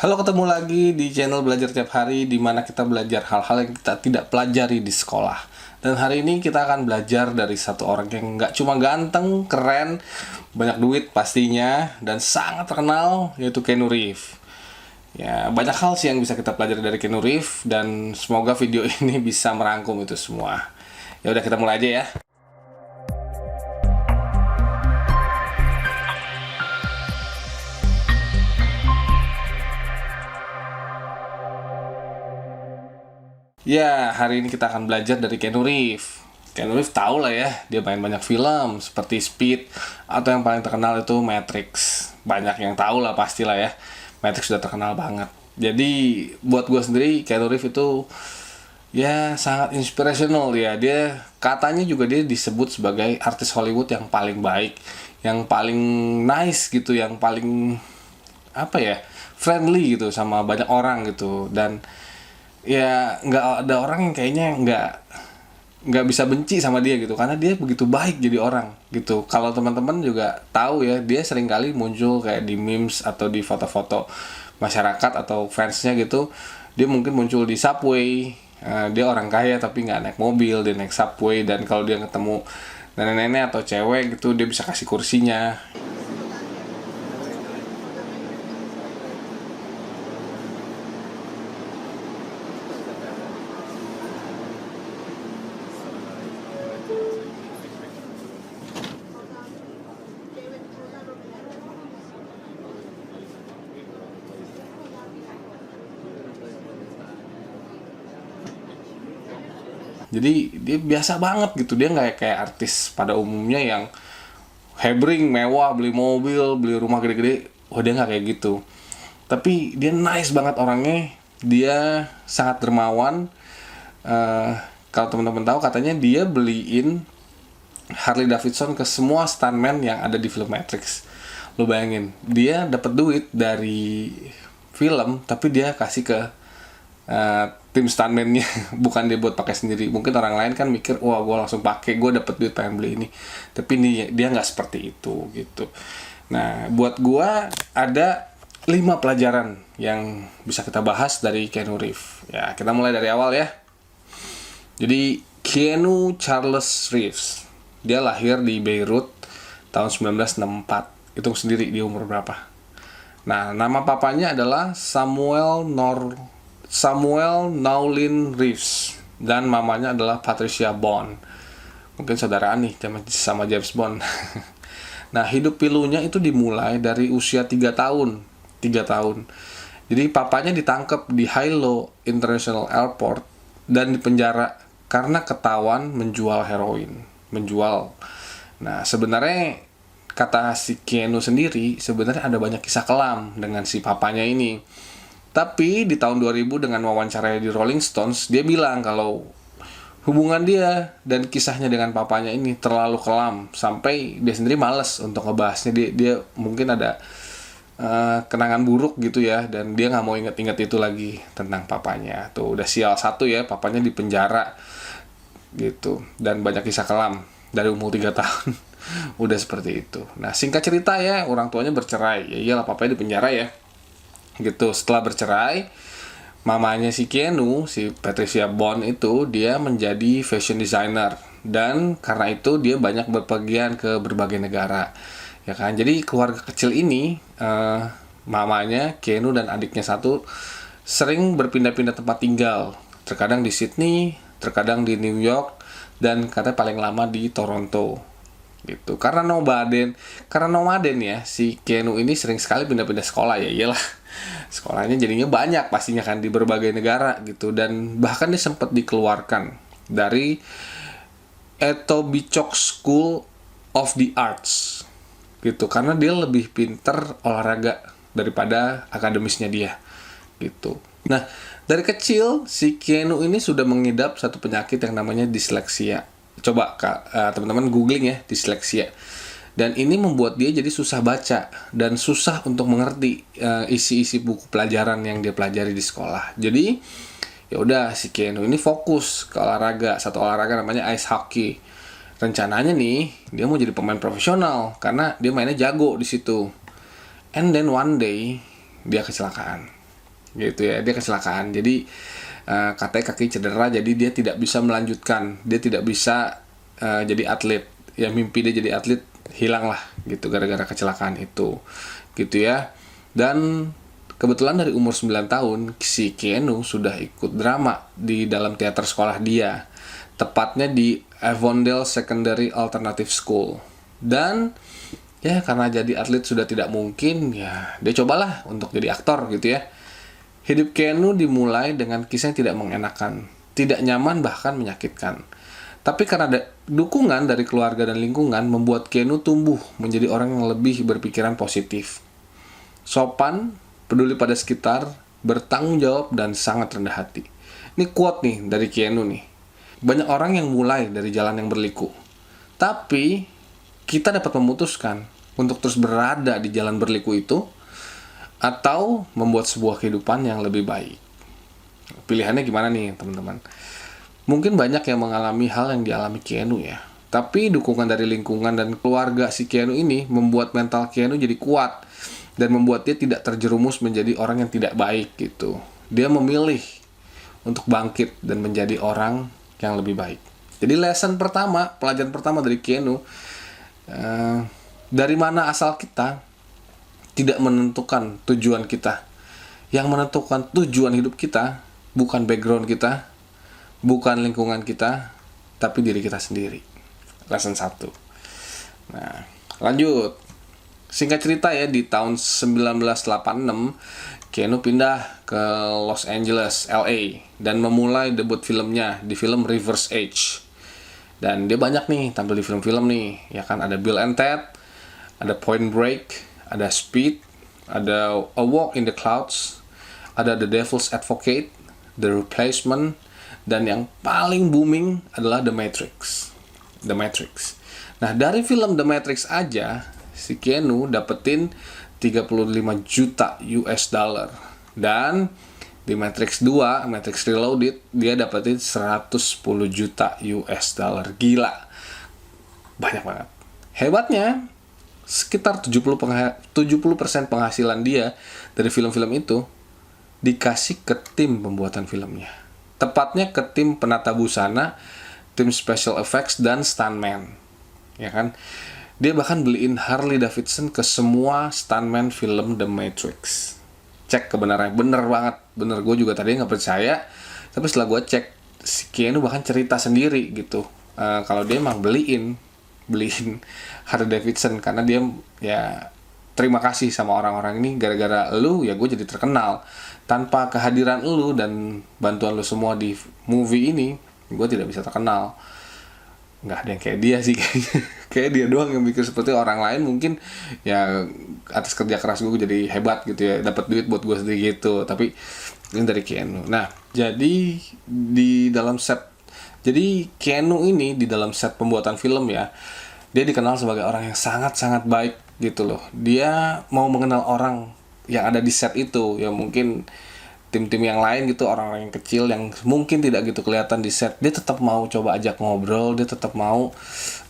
Halo, ketemu lagi di channel Belajar Tiap Hari, di mana kita belajar hal-hal yang kita tidak pelajari di sekolah. Dan hari ini kita akan belajar dari satu orang yang nggak cuma ganteng, keren, banyak duit pastinya, dan sangat terkenal, yaitu Keanu Reeves. Ya, banyak hal sih yang bisa kita pelajari dari Keanu Reeves, dan semoga video ini bisa merangkum itu semua. Ya udah, kita mulai aja ya. Ya, hari ini kita akan belajar dari Keanu Reeves. Keanu Reeves tahu lah ya, dia main banyak film seperti Speed, atau yang paling terkenal itu Matrix. Banyak yang tahu lah pastilah ya, Matrix sudah terkenal banget. Jadi buat gue sendiri, Keanu Reeves itu ya sangat inspirational ya. Dia katanya juga dia disebut sebagai artis Hollywood yang paling baik, yang paling nice gitu, yang paling apa ya, friendly gitu sama banyak orang gitu. Dan ya nggak ada orang yang kayaknya nggak bisa benci sama dia gitu, karena dia begitu baik jadi orang gitu. Kalau teman-teman juga tahu ya, dia sering kali muncul kayak di memes atau di foto-foto masyarakat atau fansnya gitu. Dia mungkin muncul di subway. Dia orang kaya tapi nggak naik mobil, dia naik subway. Dan kalau dia ketemu nenek-nenek atau cewek gitu, dia bisa kasih kursinya. Jadi dia biasa banget gitu, dia nggak kayak artis pada umumnya yang hebring, mewah, beli mobil, beli rumah gede-gede. Oh, dia nggak kayak gitu. Tapi dia nice banget orangnya, dia sangat dermawan. Eh, Kalau teman-teman tahu, katanya dia beliin Harley Davidson ke semua stuntman yang ada di film Matrix. Lo bayangin, dia dapat duit dari film, tapi dia kasih ke tim stuntman-nya, bukan dia buat pakai sendiri. Mungkin orang lain kan mikir, wah gue langsung pakai, gue dapet duit pengen beli ini. Tapi ini dia nggak seperti itu gitu. Nah, buat gue ada 5 pelajaran yang bisa kita bahas dari Keanu Reeves. Ya, kita mulai dari awal ya. Jadi Keanu Charles Reeves, dia lahir di Beirut tahun 1964. Hitung sendiri dia umur berapa. Nah, nama papanya adalah Samuel Naulin Reeves, dan mamanya adalah Patricia Bond. Mungkin saudaraan nih sama James Bond. Nah, hidup pilunya itu dimulai dari usia 3 tahun. 3 tahun. Jadi papanya ditangkap di Hilo International Airport dan dipenjara karena ketahuan menjual heroin. Menjual. Nah, sebenarnya kata si Keanu sendiri, sebenarnya ada banyak kisah kelam dengan si papanya ini. Tapi di tahun 2000 dengan wawancara di Rolling Stones, dia bilang kalau hubungan dia dan kisahnya dengan papanya ini terlalu kelam, sampai dia sendiri males untuk ngebahasnya. Dia mungkin ada kenangan buruk gitu ya, dan dia nggak mau inget-inget itu lagi tentang papanya. Tuh udah sial satu ya, papanya di penjara gitu, dan banyak kisah kelam dari umur 3 tahun. Udah seperti itu. Nah, singkat cerita ya, orang tuanya bercerai. Ya iyalah, papanya di penjara ya gitu. Setelah bercerai, mamanya si Keanu, si Patricia Bond itu, dia menjadi fashion designer, dan karena itu dia banyak berpergian ke berbagai negara ya kan. Jadi keluarga kecil ini, mamanya Keanu dan adiknya satu, sering berpindah-pindah tempat tinggal, terkadang di Sydney, terkadang di New York, dan katanya paling lama di Toronto gitu. Karena nomaden ya, si Keanu ini sering sekali pindah-pindah sekolah. Ya iyalah, sekolahnya jadinya banyak pastinya kan di berbagai negara gitu. Dan bahkan dia sempat dikeluarkan dari Etobicoke School of the Arts gitu, karena dia lebih pinter olahraga daripada akademisnya dia gitu. Nah, dari kecil si Keanu ini sudah mengidap satu penyakit yang namanya disleksia. Coba teman-teman googling ya, disleksia. Dan ini membuat dia jadi susah baca dan susah untuk mengerti isi-isi buku pelajaran yang dia pelajari di sekolah. Jadi ya udah, si Keanu ini fokus ke olahraga, satu olahraga namanya ice hockey. Rencananya nih dia mau jadi pemain profesional karena dia mainnya jago di situ. And then one day dia kecelakaan. gitu ya. Dia kecelakaan, jadi katanya kaki cedera, jadi dia tidak bisa melanjutkan, dia tidak bisa jadi atlet. Ya mimpi dia jadi atlet hilang lah gitu gara-gara kecelakaan itu, gitu ya. Dan kebetulan dari umur 9 tahun si Keanu sudah ikut drama di dalam teater sekolah dia, tepatnya di Avondale Secondary Alternative School. Dan ya karena jadi atlet sudah tidak mungkin, ya dia cobalah untuk jadi aktor gitu ya. Hidup Keanu dimulai dengan kisah yang tidak mengenakan, tidak nyaman, bahkan menyakitkan. Tapi karena ada dukungan dari keluarga dan lingkungan, membuat Keanu tumbuh menjadi orang yang lebih berpikiran positif, sopan, peduli pada sekitar, bertanggung jawab, dan sangat rendah hati. Ini quote nih dari Keanu nih. Banyak orang yang mulai dari jalan yang berliku, tapi kita dapat memutuskan untuk terus berada di jalan berliku itu, atau membuat sebuah kehidupan yang lebih baik. Pilihannya gimana nih teman-teman? Mungkin banyak yang mengalami hal yang dialami Keanu ya. Tapi dukungan dari lingkungan dan keluarga si Keanu ini membuat mental Keanu jadi kuat dan membuat dia tidak terjerumus menjadi orang yang tidak baik gitu. Dia memilih untuk bangkit dan menjadi orang yang lebih baik. Jadi pelajaran pertama dari Keanu, dari mana asal kita tidak menentukan tujuan kita. Yang menentukan tujuan hidup kita bukan background kita, bukan lingkungan kita, tapi diri kita sendiri. Lesson 1. Nah, lanjut. Singkat cerita ya, di tahun 1986, Keanu pindah ke Los Angeles, LA, dan memulai debut filmnya di film Reverse Edge. Dan dia banyak nih tampil di film-film nih, ya kan, ada Bill and Ted, ada Point Break, ada Speed, ada A Walk in the Clouds, ada The Devil's Advocate, The Replacement, dan yang paling booming adalah The Matrix. Nah, dari film The Matrix aja, si Keanu dapetin 35 juta US dollar. Dan di Matrix 2, Matrix Reloaded, dia dapetin 110 juta US dollar. Gila. Banyak banget. Hebatnya, sekitar 70% penghasilan dia dari film-film itu dikasih ke tim pembuatan filmnya. Tepatnya ke tim penata busana, tim special effects, dan stuntman. Ya kan? Dia bahkan beliin Harley Davidson ke semua stuntman film The Matrix. Cek kebenarannya, bener banget. Bener, gue juga tadinya nggak percaya. Tapi setelah gue cek, si Keanu bahkan cerita sendiri gitu. Kalau dia emang beliin Harley Davidson karena dia ya terima kasih sama orang-orang ini, gara-gara lu ya gue jadi terkenal. Tanpa kehadiran lu dan bantuan lu semua di movie ini, gue tidak bisa terkenal. Nggak ada yang kayak dia sih kayaknya. Kayak dia doang yang mikir seperti orang lain, mungkin ya atas kerja keras gue jadi hebat gitu ya, dapat duit buat gue sendiri gitu. Tapi ini dari Keanu. Nah, jadi Keanu ini di dalam set pembuatan film ya, dia dikenal sebagai orang yang sangat-sangat baik gitu loh. Dia mau mengenal orang yang ada di set itu, ya mungkin tim-tim yang lain gitu, orang-orang yang kecil yang mungkin tidak gitu kelihatan di set, dia tetap mau coba ajak ngobrol, dia tetap mau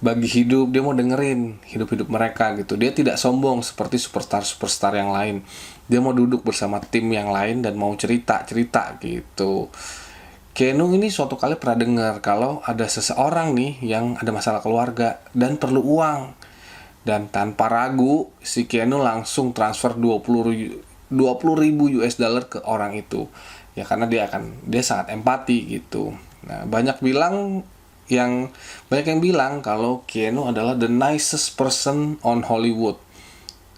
bagi hidup, dia mau dengerin hidup-hidup mereka gitu. Dia tidak sombong seperti superstar yang lain. Dia mau duduk bersama tim yang lain dan mau cerita gitu. Keanu ini suatu kali pernah dengar kalau ada seseorang nih yang ada masalah keluarga dan perlu uang. Dan tanpa ragu, si Keanu langsung transfer 20.000 US dollar ke orang itu. Ya karena dia sangat empati gitu. Nah, banyak yang bilang kalau Keanu adalah the nicest person on Hollywood.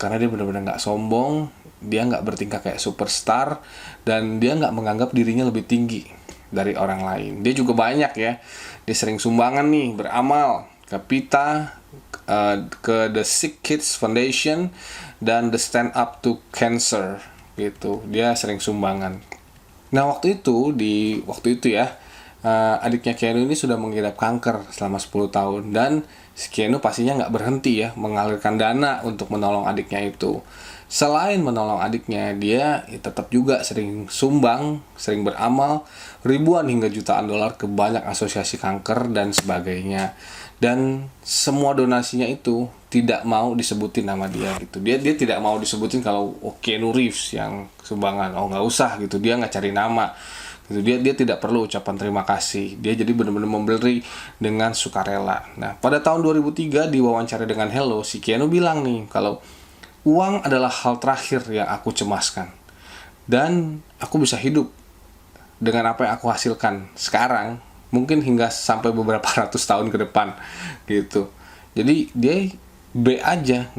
Karena dia benar-benar nggak sombong, dia nggak bertingkah kayak superstar, dan dia nggak menganggap dirinya lebih tinggi dari orang lain. Dia juga banyak ya, dia sering sumbangan nih, beramal ke PETA, ke The Sick Kids Foundation, dan The Stand Up to Cancer gitu. Dia sering sumbangan. Nah, waktu itu ya, adiknya Keanu ini sudah mengidap kanker selama 10 tahun, dan si Keanu pastinya nggak berhenti ya mengalirkan dana untuk menolong adiknya itu. Selain menolong adiknya, dia tetap juga sering sumbang, sering beramal ribuan hingga jutaan dolar ke banyak asosiasi kanker dan sebagainya. Dan semua donasinya itu tidak mau disebutin nama dia gitu. Dia tidak mau disebutin kalau Keanu Reeves yang sumbangan. Oh, nggak usah gitu. Dia nggak cari nama gitu. Dia tidak perlu ucapan terima kasih. Dia jadi benar-benar memberi dengan sukarela. Nah, pada tahun 2003 diwawancara dengan Hello, si Keanu bilang nih kalau uang adalah hal terakhir yang aku cemaskan. Dan aku bisa hidup dengan apa yang aku hasilkan sekarang, mungkin hingga sampai beberapa ratus tahun ke depan gitu. Jadi dia B aja,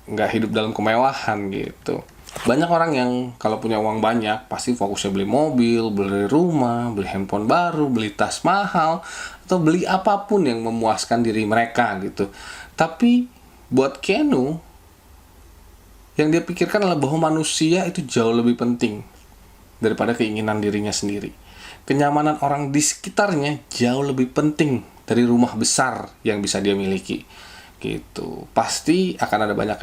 nggak hidup dalam kemewahan gitu. Banyak orang yang kalau punya uang banyak pasti fokusnya beli mobil, beli rumah, beli handphone baru, beli tas mahal, atau beli apapun yang memuaskan diri mereka gitu. Tapi buat Keanu, yang dia pikirkan adalah bahwa manusia itu jauh lebih penting daripada keinginan dirinya sendiri. Kenyamanan orang di sekitarnya jauh lebih penting dari rumah besar yang bisa dia miliki. Gitu. Pasti akan ada banyak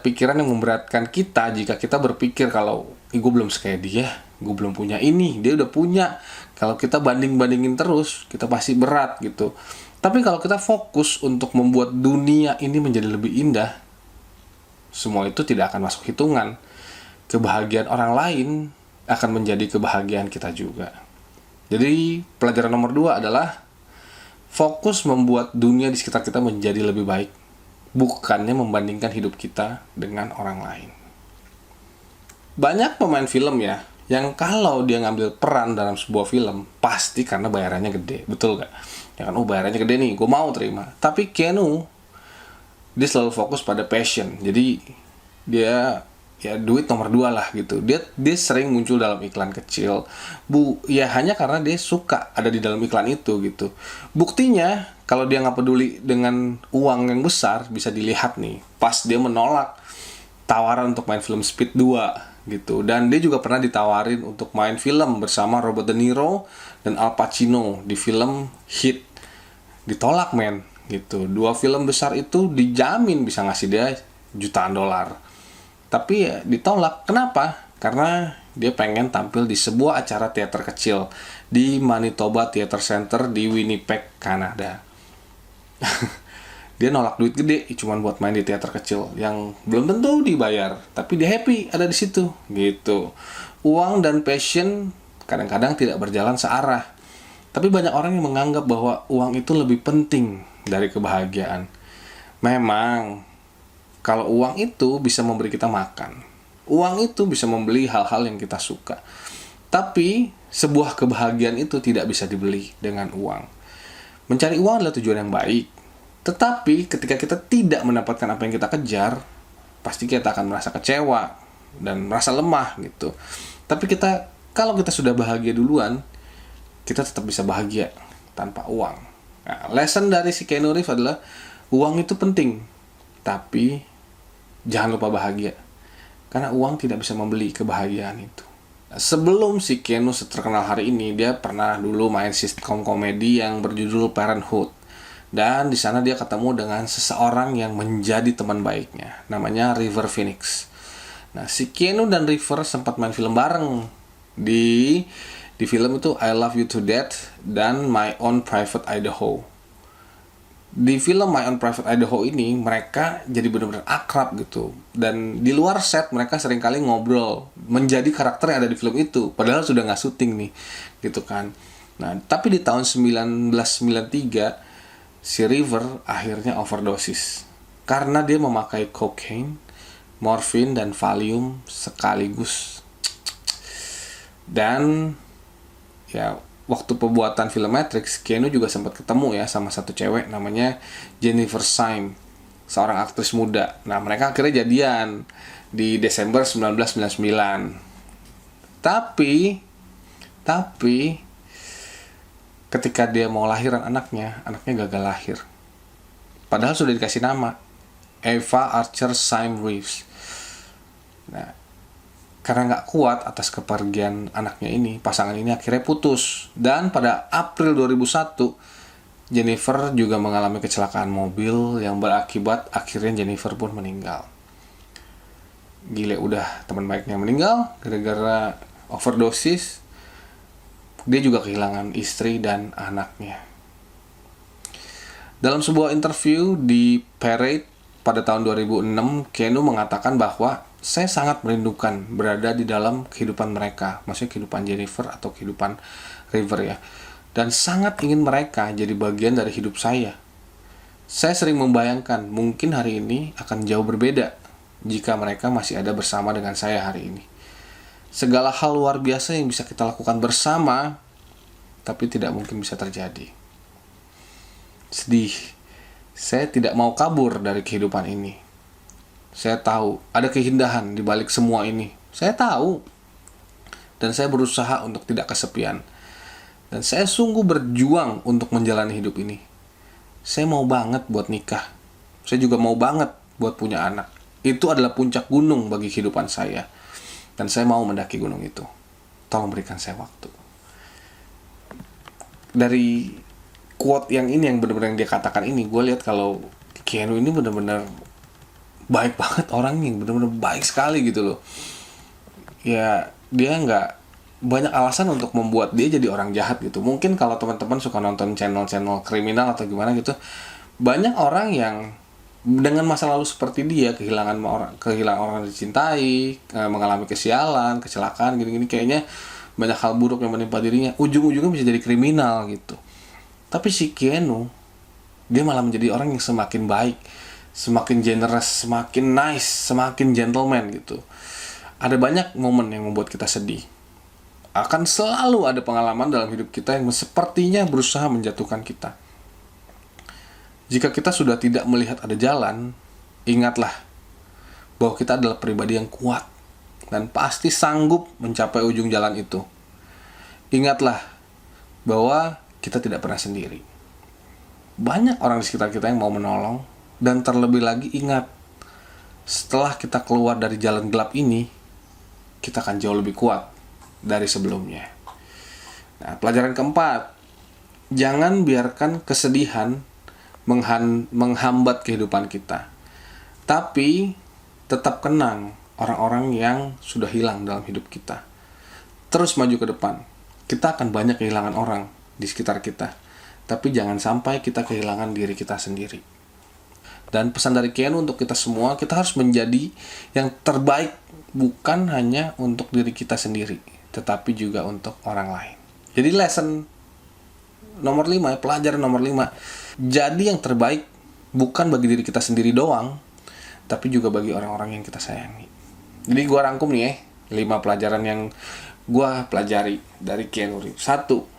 pikiran yang memberatkan kita jika kita berpikir kalau gue belum sekaya dia, gue belum punya ini, dia udah punya. Kalau kita bandingin terus, kita pasti berat gitu. Tapi kalau kita fokus untuk membuat dunia ini menjadi lebih indah, semua itu tidak akan masuk hitungan. Kebahagiaan orang lain akan menjadi kebahagiaan kita juga. Jadi pelajaran nomor 2 adalah fokus membuat dunia di sekitar kita menjadi lebih baik, bukannya membandingkan hidup kita dengan orang lain. Banyak pemain film ya, yang kalau dia ngambil peran dalam sebuah film, pasti karena bayarannya gede, betul gak? Ya kan, bayarannya gede nih, gue mau terima. Tapi Keanu, dia selalu fokus pada passion, jadi dia ya duit nomor 2 lah gitu. Dia sering muncul dalam iklan kecil, ya hanya karena dia suka ada di dalam iklan itu gitu. Buktinya kalau dia nggak peduli dengan uang yang besar, bisa dilihat nih pas dia menolak tawaran untuk main film Speed 2 gitu. Dan dia juga pernah ditawarin untuk main film bersama Robert De Niro dan Al Pacino di film Heat. Ditolak men gitu. 2 film besar itu dijamin bisa ngasih dia jutaan dolar. Tapi ya ditolak. Kenapa? Karena dia pengen tampil di sebuah acara teater kecil di Manitoba Theatre Center di Winnipeg, Kanada. Dia nolak duit gede cuman buat main di teater kecil yang belum tentu dibayar, tapi dia happy ada di situ gitu. Uang dan passion kadang-kadang tidak berjalan searah. Tapi banyak orang yang menganggap bahwa uang itu lebih penting dari kebahagiaan. Memang kalau uang itu bisa memberi kita makan, uang itu bisa membeli hal-hal yang kita suka. Tapi sebuah kebahagiaan itu tidak bisa dibeli dengan uang. Mencari uang adalah tujuan yang baik. Tetapi ketika kita tidak mendapatkan apa yang kita kejar, pasti kita akan merasa kecewa dan merasa lemah gitu. Tapi kalau kita sudah bahagia duluan, kita tetap bisa bahagia tanpa uang. Nah, lesson dari si Keanu Reeves adalah uang itu penting, tapi jangan lupa bahagia, karena uang tidak bisa membeli kebahagiaan itu. Sebelum si Keanu terkenal hari ini, dia pernah dulu main sitcom komedi yang berjudul Parenthood. Dan di sana dia ketemu dengan seseorang yang menjadi teman baiknya, namanya River Phoenix. Nah, si Keanu dan River sempat main film bareng. Di film itu I Love You to Death dan My Own Private Idaho. Di film My Own Private Idaho ini mereka jadi benar-benar akrab gitu. Dan di luar set mereka seringkali ngobrol, menjadi karakter yang ada di film itu, padahal sudah nggak syuting nih gitu kan. Nah, tapi di tahun 1993 si River akhirnya overdosis karena dia memakai cocaine, morfin, dan Valium sekaligus. Dan ya waktu pembuatan film Matrix, Keanu juga sempat ketemu ya sama satu cewek namanya Jennifer Syme, seorang aktris muda. Nah, mereka akhirnya jadian di Desember 1999. Tapi ketika dia mau lahiran anaknya gagal lahir. Padahal sudah dikasih nama Eva Archer Syme Reeves. Nah, karena nggak kuat atas kepergian anaknya ini, pasangan ini akhirnya putus. Dan pada April 2001, Jennifer juga mengalami kecelakaan mobil yang berakibat akhirnya Jennifer pun meninggal. Gile, udah teman baiknya meninggal gara-gara overdosis. Dia juga kehilangan istri dan anaknya. Dalam sebuah interview di Parade pada tahun 2006, Keanu mengatakan bahwa saya sangat merindukan berada di dalam kehidupan mereka, maksudnya kehidupan Jennifer atau kehidupan River ya, dan sangat ingin mereka jadi bagian dari hidup saya. Saya sering membayangkan mungkin hari ini akan jauh berbeda jika mereka masih ada bersama dengan saya hari ini. Segala hal luar biasa yang bisa kita lakukan bersama, tapi tidak mungkin bisa terjadi. Sedih. Saya tidak mau kabur dari kehidupan ini. Saya tahu ada keindahan di balik semua ini. Saya tahu. Dan saya berusaha untuk tidak kesepian. Dan saya sungguh berjuang untuk menjalani hidup ini. Saya mau banget buat nikah. Saya juga mau banget buat punya anak. Itu adalah puncak gunung bagi kehidupan saya. Dan saya mau mendaki gunung itu. Tolong berikan saya waktu. Dari quote yang ini, yang benar-benar yang dia katakan ini, gue lihat kalau Keanu ini benar-benar baik banget orangnya, benar-benar baik sekali gitu loh. Ya, dia nggak banyak alasan untuk membuat dia jadi orang jahat gitu. Mungkin kalau teman-teman suka nonton channel-channel kriminal atau gimana gitu, banyak orang yang dengan masa lalu seperti dia, kehilangan orang dicintai, mengalami kesialan, kecelakaan, gini-gini, kayaknya banyak hal buruk yang menimpa dirinya, ujung-ujungnya bisa jadi kriminal gitu. Tapi si Keanu, dia malah menjadi orang yang semakin baik, semakin generous, semakin nice, semakin gentleman gitu. Ada banyak momen yang membuat kita sedih. Akan selalu ada pengalaman dalam hidup kita yang sepertinya berusaha menjatuhkan kita. Jika kita sudah tidak melihat ada jalan, ingatlah bahwa kita adalah pribadi yang kuat dan pasti sanggup mencapai ujung jalan itu. Ingatlah bahwa kita tidak pernah sendiri. Banyak orang di sekitar kita yang mau menolong. Dan terlebih lagi ingat, setelah kita keluar dari jalan gelap ini, kita akan jauh lebih kuat dari sebelumnya. Nah, pelajaran keempat, jangan biarkan kesedihan menghambat kehidupan kita. Tapi tetap kenang orang-orang yang sudah hilang dalam hidup kita. Terus maju ke depan. Kita akan banyak kehilangan orang di sekitar kita, tapi jangan sampai kita kehilangan diri kita sendiri. Dan pesan dari Keanu untuk kita semua, kita harus menjadi yang terbaik, bukan hanya untuk diri kita sendiri, tetapi juga untuk orang lain. Jadi lesson nomor 5, pelajaran nomor 5, jadi yang terbaik bukan bagi diri kita sendiri doang, tapi juga bagi orang-orang yang kita sayangi. Jadi gue rangkum nih 5 pelajaran yang gue pelajari dari Keanu Reeves. 1.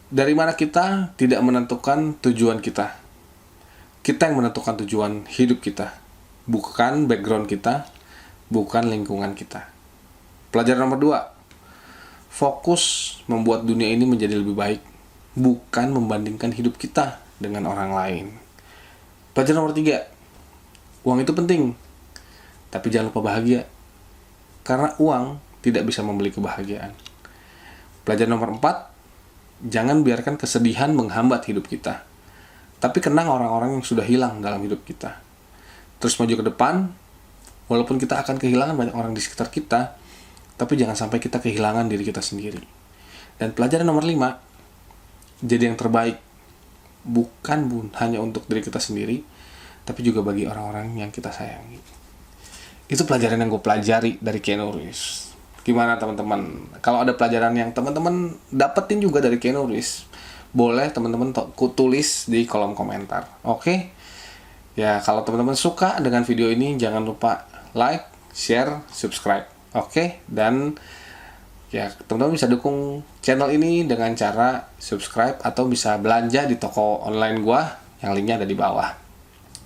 Dari mana kita tidak menentukan tujuan kita. Kita yang menentukan tujuan hidup kita. Bukan background kita, bukan lingkungan kita. Pelajaran nomor 2. Fokus membuat dunia ini menjadi lebih baik, bukan membandingkan hidup kita dengan orang lain. Pelajaran nomor 3. Uang itu penting, tapi jangan lupa bahagia. Karena uang tidak bisa membeli kebahagiaan. Pelajaran nomor 4. Jangan biarkan kesedihan menghambat hidup kita. Tapi kenang orang-orang yang sudah hilang dalam hidup kita. Terus maju ke depan, walaupun kita akan kehilangan banyak orang di sekitar kita, tapi jangan sampai kita kehilangan diri kita sendiri. Dan pelajaran nomor 5, jadi yang terbaik. Bukan hanya untuk diri kita sendiri, tapi juga bagi orang-orang yang kita sayangi. Itu pelajaran yang gue pelajari dari Keanu Reeves. Gimana teman-teman? Kalau ada pelajaran yang teman-teman dapetin juga dari Keanu Reeves, boleh teman-teman tulis di kolom komentar. Oke? Ya, kalau teman-teman suka dengan video ini, jangan lupa like, share, subscribe. Oke? Dan ya, teman-teman bisa dukung channel ini dengan cara subscribe atau bisa belanja di toko online gua yang linknya ada di bawah.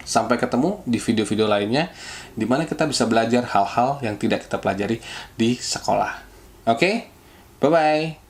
Sampai ketemu di video-video lainnya, di mana kita bisa belajar hal-hal yang tidak kita pelajari di sekolah. Oke? Bye-bye.